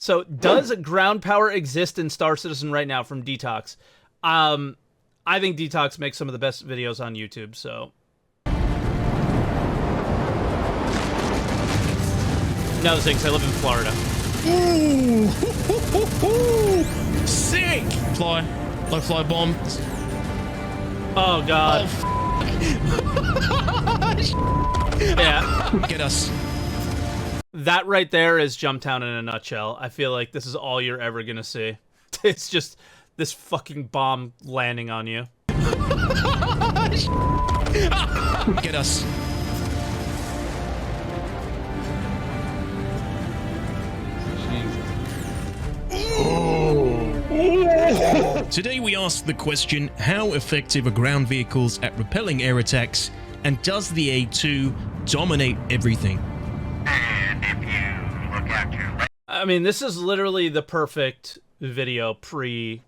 So, does ground power exist in Star Citizen right now from Detox? I think Detox makes some of the best videos on YouTube, so... No, thanks. I live in Florida. Ooh! Sick! Fly. Low fly bomb. Oh, God. Oh, yeah. Get us. That right there is Jumptown in a nutshell. I feel like this is all you're ever gonna see. It's just this fucking bomb landing on you. Get us. Today we ask the question, how effective are ground vehicles at repelling air attacks, and does the A2 dominate everything? And if you look out your left, I mean, this is literally the perfect video pre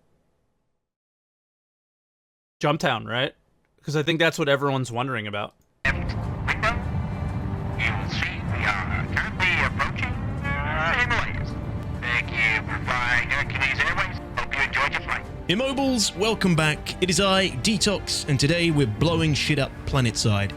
Jumptown, right? Because I think that's what everyone's wondering about. window, you will see we are currently approaching Himalayas. Thank you for flying Hercules Airways. Hope you enjoyed your flight. Immobiles, welcome back. It is I, Detox, and today we're blowing shit up planetside.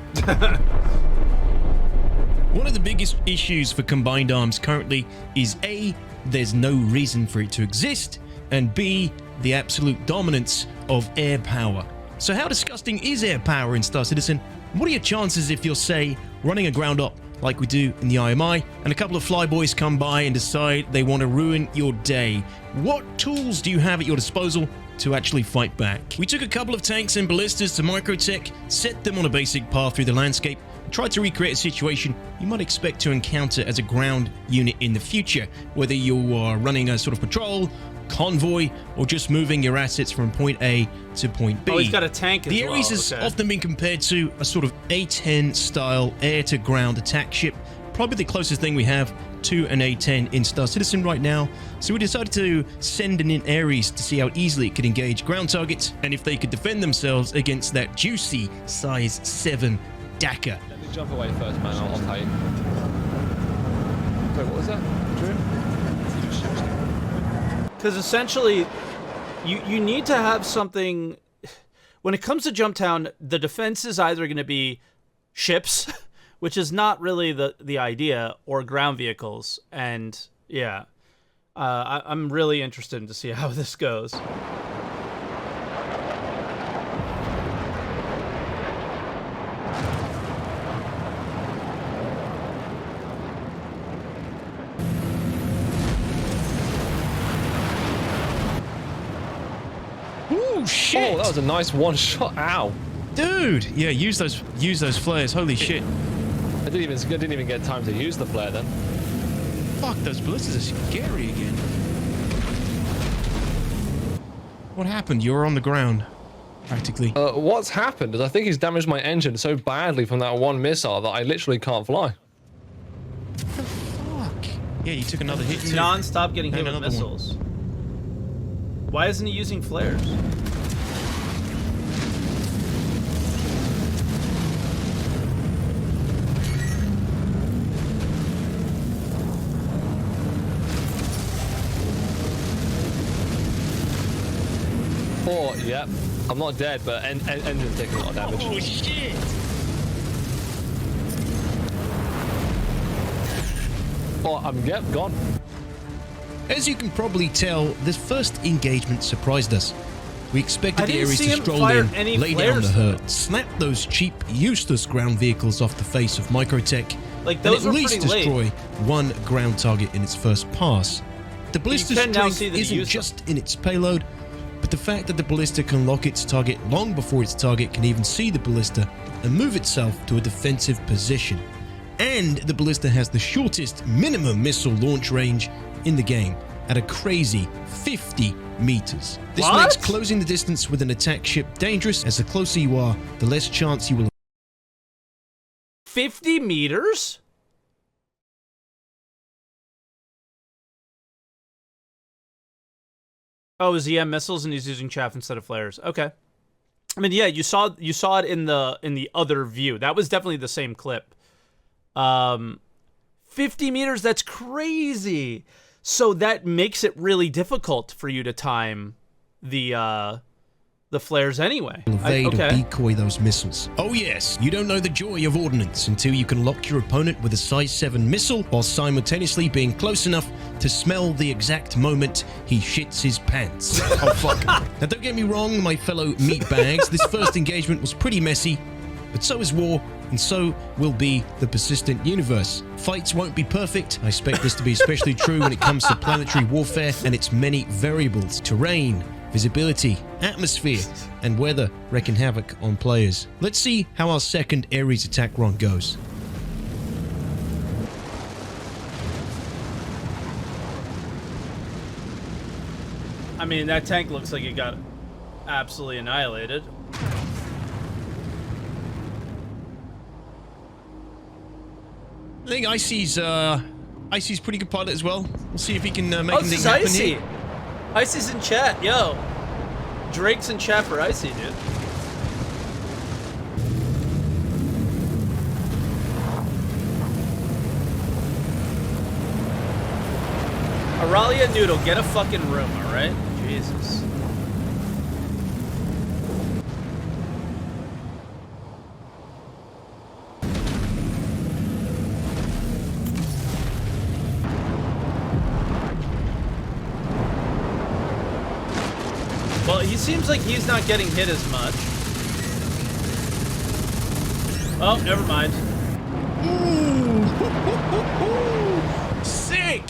One of the biggest issues for combined arms currently is A, there's no reason for it to exist, and B, the absolute dominance of air power. So how disgusting is air power in Star Citizen? What are your chances if you're, say, running a ground up like we do in the IMI, and a couple of flyboys come by and decide they want to ruin your day? What tools do you have at your disposal to actually fight back? We took a couple of tanks and ballistas to Microtech, set them on a basic path through the landscape, and tried to recreate a situation you might expect to encounter as a ground unit in the future, whether you are running a sort of patrol, convoy, or just moving your assets from point A to point B. Oh, he's got a tank as The well. Ares has Okay. often been compared to a sort of A-10 style air-to-ground attack ship, probably the closest thing we have to an A-10 in Star Citizen right now. So we decided to send in Ares to see how easily it could engage ground targets and if they could defend themselves against that juicy size 7 Dakar. Let me jump away first, man. I'll pay. Wait, what was that, Drew? Because essentially, you need to have something... When it comes to Jumptown, the defense is either going to be ships, which is not really the idea, or ground vehicles. And, yeah, I'm really interested to see how this goes. Ooh, shit! Oh, that was a nice one shot. Ow! Dude! Yeah, use those flares. Holy shit. I didn't even get time to use the flare then. Fuck, those ballistas are scary again. What happened? You were on the ground, practically. What's happened is I think he's damaged my engine so badly from that one missile that I literally can't fly. What the fuck? Yeah, you took another hit too. Non-stop getting hit And with another one. missiles. Why isn't he using flares? Oh, yep. I'm not dead, but engine's taking a lot of damage. Oh shit! Oh, I'm gone. As you can probably tell, this first engagement surprised us. We expected I the didn't Ares see to him stroll fire in, any lay down the flares, though. hurt, slap those cheap, useless ground vehicles off the face of Microtech, Like, and those at were least pretty late. destroy one ground target in its first pass. The ballista's can now strength see that he isn't used just in its payload, but the fact that the ballista can lock its target long before its target can even see the ballista and move itself to a defensive position. And the ballista has the shortest minimum missile launch range in the game at a crazy 50 meters. This What? makes closing the distance with an attack ship dangerous, as the closer you are, the less chance you will 50 meters? Oh, is EM missiles and he's using chaff instead of flares. Okay. I mean, yeah, you saw it in the other view. That was definitely the same clip. 50 meters, that's crazy. So that makes it really difficult for you to time the flares anyway. Evade or decoy those missiles. Oh yes, you don't know the joy of ordnance until you can lock your opponent with a size 7 missile while simultaneously being close enough to smell the exact moment he shits his pants. Oh fuck. Now don't get me wrong, my fellow meatbags, this first engagement was pretty messy, but so is war, and so will be the persistent universe. Fights won't be perfect. I expect this to be especially true when it comes to planetary warfare and its many variables. Terrain, visibility, atmosphere, and weather wreaking havoc on players. Let's see how our second Ares attack run goes. I mean, that tank looks like it got absolutely annihilated. I think Icy's pretty good pilot as well. We'll see if he can make Oh, anything this is happen Icy. here. Icy's in chat, yo. Drake's in chat for Icy, dude. Aralia Noodle, get a fucking room, alright? Jesus. Well, he seems like he's not getting hit as much. Oh, never mind. Ooh, sick!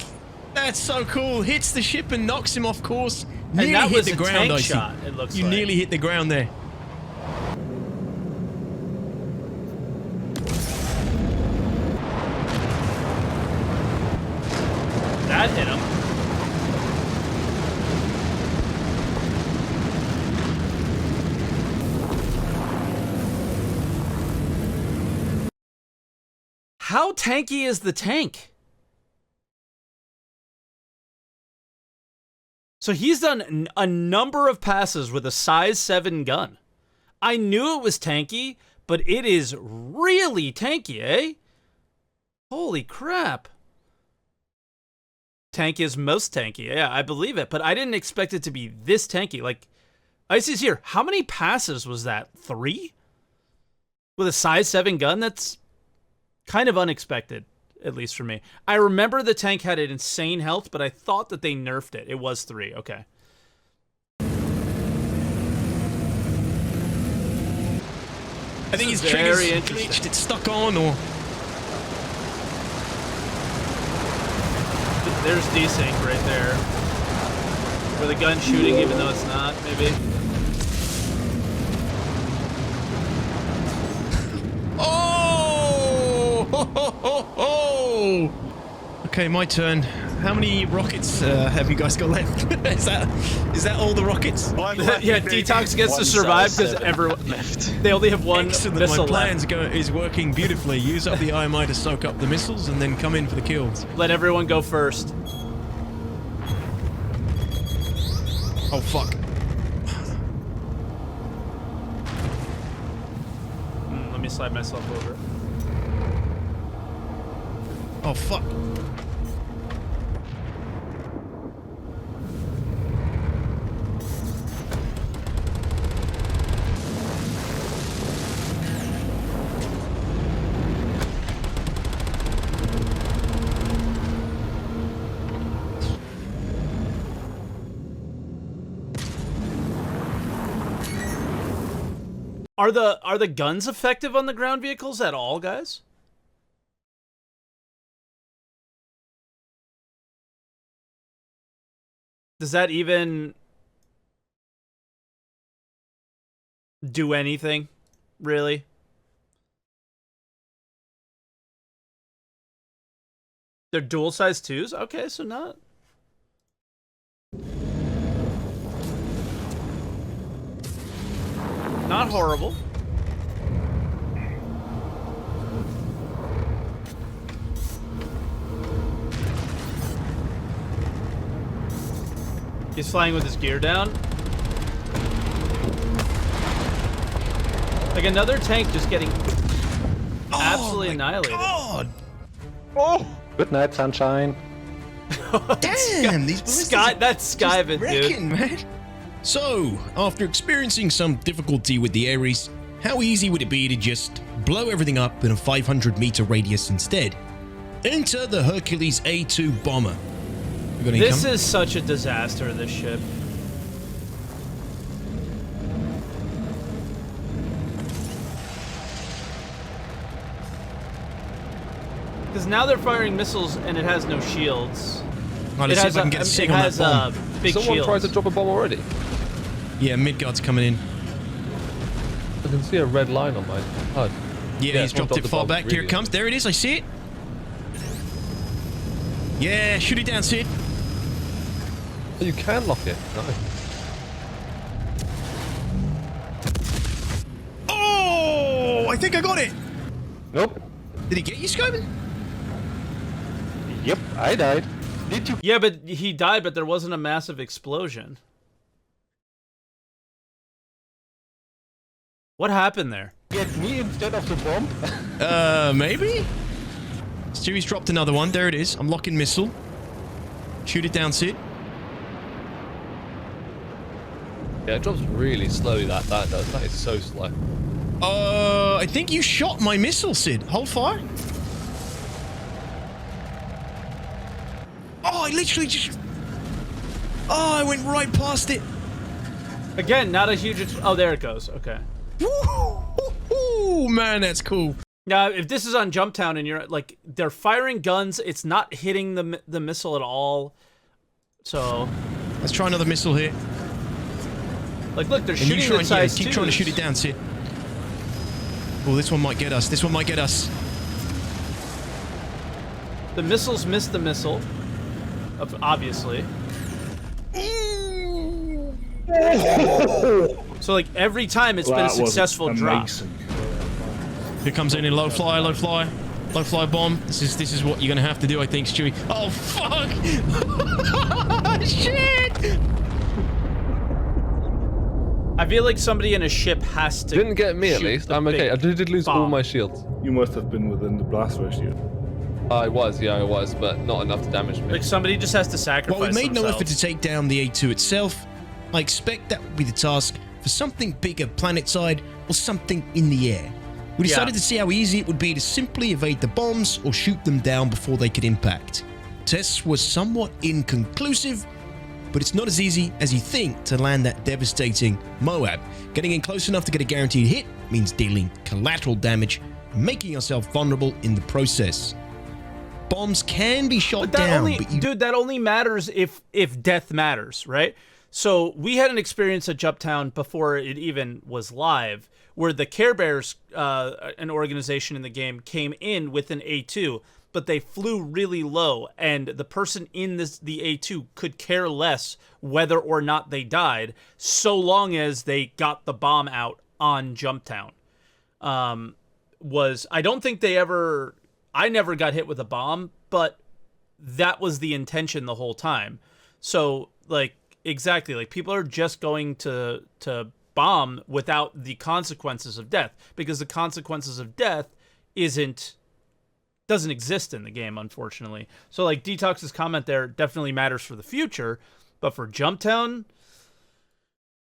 That's so cool. Hits the ship and knocks him off course. Nearly that hit was the a ground, tank Icy. shot, it looks You like. nearly hit the ground there. That hit him. How tanky is the tank? So he's done a number of passes with a size 7 gun. I knew it was tanky, but it is really tanky, eh? Holy crap. Tank is most tanky. Yeah, I believe it, but I didn't expect it to be this tanky. Like, Icy's here. How many passes was that? 3? With a size 7 gun? That's kind of unexpected, at least for me. I remember the tank had an insane health, but I thought that they nerfed it. It was 3. Okay. I think his Very trigger's interesting. glitched. It's stuck on, or... There's desync right there. Where the gun's shooting even though it's not, maybe. Oh! Ho, ho, ho, ho! Okay, my turn. How many rockets have you guys got left? is that all the rockets? Yeah, Detox gets to survive because everyone left. They only have one Excellent. missile My plan left. is working beautifully. Use up the IMI to soak up the missiles and then come in for the kills. Let everyone go first. Oh, fuck. Let me slide myself over. Oh, fuck. Are the guns effective on the ground vehicles at all, guys? Does that even do anything, really? They're dual size 2s? Okay, so not... Not horrible. He's flying with his gear down. Like another tank just getting absolutely annihilated. God! Oh! Good night, sunshine. Damn, these ballistas Sky, are that's just Skyvin, dude. wrecking, man. So, after experiencing some difficulty with the Ares, how easy would it be to just blow everything up in a 500-meter radius instead? Enter the Hercules A2 bomber. We got any This coming? is such a disaster, this ship. Because now they're firing missiles and it has no shields. Oh, let's see if I can get a sig on that bomb. Big Someone shields. tried to drop a bomb already. Yeah, Midgard's coming in. I can see a red line on my HUD. Yeah, he's someone dropped it the far bomb back. Here really it comes. There it is. I see it. Yeah, shoot it down, Sid. Oh, you can lock it. Nice. Oh, I think I got it. Nope. Did he get you, Skyman? Yep, I died. Did you Yeah, but he died, but there wasn't a massive explosion. What happened there? get me instead of the bomb? Maybe? Stewie's dropped another one. There it is. I'm locking missile. Shoot it down, Sid. Yeah, it drops really slowly, that does. That is so slow. I think you shot my missile, Sid. Hold fire. Oh, I literally just... Oh, I went right past it. Again, not a huge... Oh, there it goes. Okay. Ooh, man, that's cool. Now, if this is on Jumptown and you're like, they're firing guns, it's not hitting the missile at all. So, Let's try another missile here. like, look, they're And you shooting try at and, size keep trying to shoot it down, Sid. Oh, this one might get us. This one might get us. The missiles missed the missile, obviously. So, like, every time it's been a successful drop. Here comes in low flyer, low flyer. Low flyer bomb. This is what you're gonna have to do, I think, Stewie. Oh fuck! Shit! I feel like somebody in a ship has to. Didn't get me at shoot least. the I'm okay. I big did lose all bomb. my shields. You must have been within the blast ratio. I was, but not enough to damage me. Like, somebody just has to sacrifice While we made no themselves. effort to take down the A2 itself, I expect that would be the task for something bigger planet-side or something in the air. We decided to see how easy it would be to simply evade the bombs or shoot them down before they could impact. Tests were somewhat inconclusive, but it's not as easy as you think to land that devastating Moab. Getting in close enough to get a guaranteed hit means dealing collateral damage, making yourself vulnerable in the process. Bombs can be shot But that down, only, but you... dude, that only matters if death matters, right? So we had an experience at Jumptown before it even was live, where the Care Bears, an organization in the game, came in with an A2, but they flew really low, and the person in the A2 could care less whether or not they died, so long as they got the bomb out on Jumptown. I don't think they ever... I never got hit with a bomb, but that was the intention the whole time. So, like, exactly, like, people are just going to bomb without the consequences of death, because the consequences of death doesn't exist in the game, unfortunately. So, like, Detox's comment there definitely matters for the future, but for Jumptown,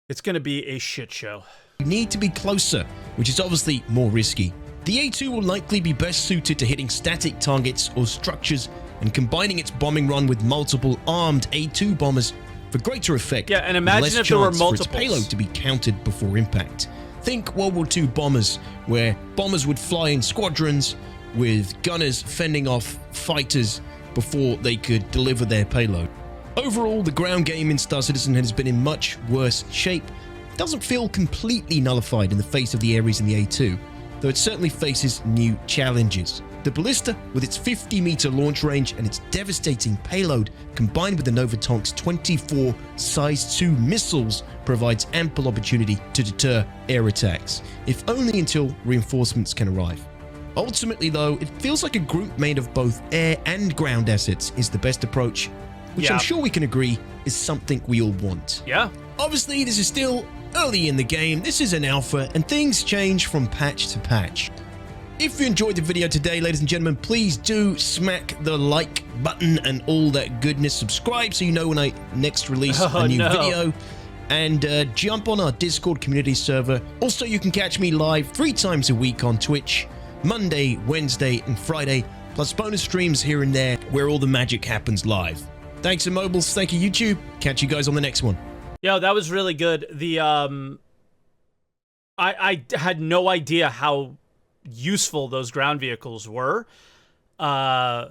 it's going to be a shit show. You need to be closer, which is obviously more risky. The A2 will likely be best suited to hitting static targets or structures and combining its bombing run with multiple armed A2 bombers for greater effect. Yeah, and imagine less if there were chance for its multiples. payload to be countered before impact. Think World War II bombers, where bombers would fly in squadrons with gunners fending off fighters before they could deliver their payload. Overall, the ground game in Star Citizen has been in much worse shape. It doesn't feel completely nullified in the face of the Ares and the A2, though it certainly faces new challenges. The Ballista, with its 50-meter launch range and its devastating payload, combined with the Nova Tank's 24 Size 2 missiles, provides ample opportunity to deter air attacks, if only until reinforcements can arrive. Ultimately, though, it feels like a group made of both air and ground assets is the best approach, which I'm sure we can agree is something we all want. Yeah. Obviously, this is still early in the game, this is an alpha, and things change from patch to patch. If you enjoyed the video today, ladies and gentlemen, please do smack the like button and all that goodness. Subscribe so you know when I next release a new video. And jump on our Discord community server. Also, you can catch me live 3 times a week on Twitch, Monday, Wednesday, and Friday, plus bonus streams here and there where all the magic happens live. Thanks, Immobiles. Thank you, YouTube. Catch you guys on the next one. Yo, that was really good. The I had no idea how useful those ground vehicles were. I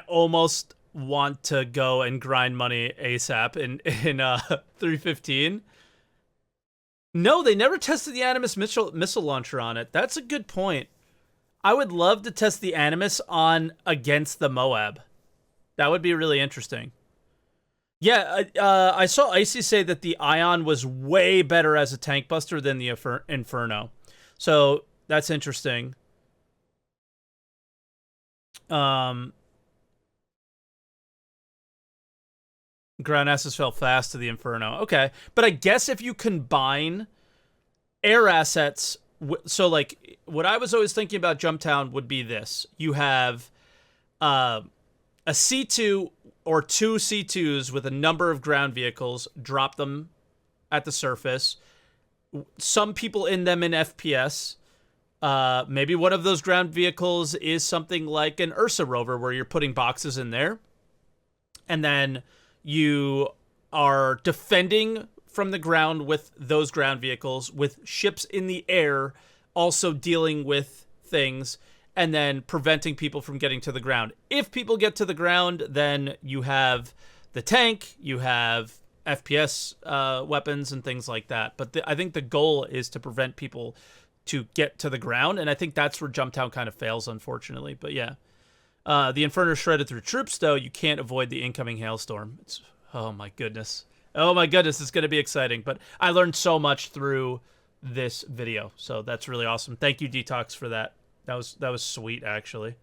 almost want to go and grind money ASAP in 315. No, they never tested the Animus missile launcher on it. That's a good point. I would love to test the Animus on against the Moab. That would be really interesting. Yeah, I saw Icy say that the Ion was way better as a tank buster than the Inferno. So that's interesting. Ground assets fell fast to the Inferno. Okay, but I guess if you combine air assets, so like what I was always thinking about Jumptown would be this: you have a C2 or 2 C2s with a number of ground vehicles, drop them at the surface. Some people in them in FPS. Maybe one of those ground vehicles is something like an Ursa rover where you're putting boxes in there. And then you are defending from the ground with those ground vehicles, with ships in the air also dealing with things, and then preventing people from getting to the ground. If people get to the ground, then you have the tank, you have FPS weapons and things like that. But I think the goal is to prevent people to get to the ground, and I think that's where Jumptown kind of fails, unfortunately. But yeah. The Inferno shredded through troops, though. You can't avoid the incoming hailstorm. Oh my goodness. Oh my goodness, it's going to be exciting. But I learned so much through this video, so that's really awesome. Thank you, Detox, for that. That was sweet, actually.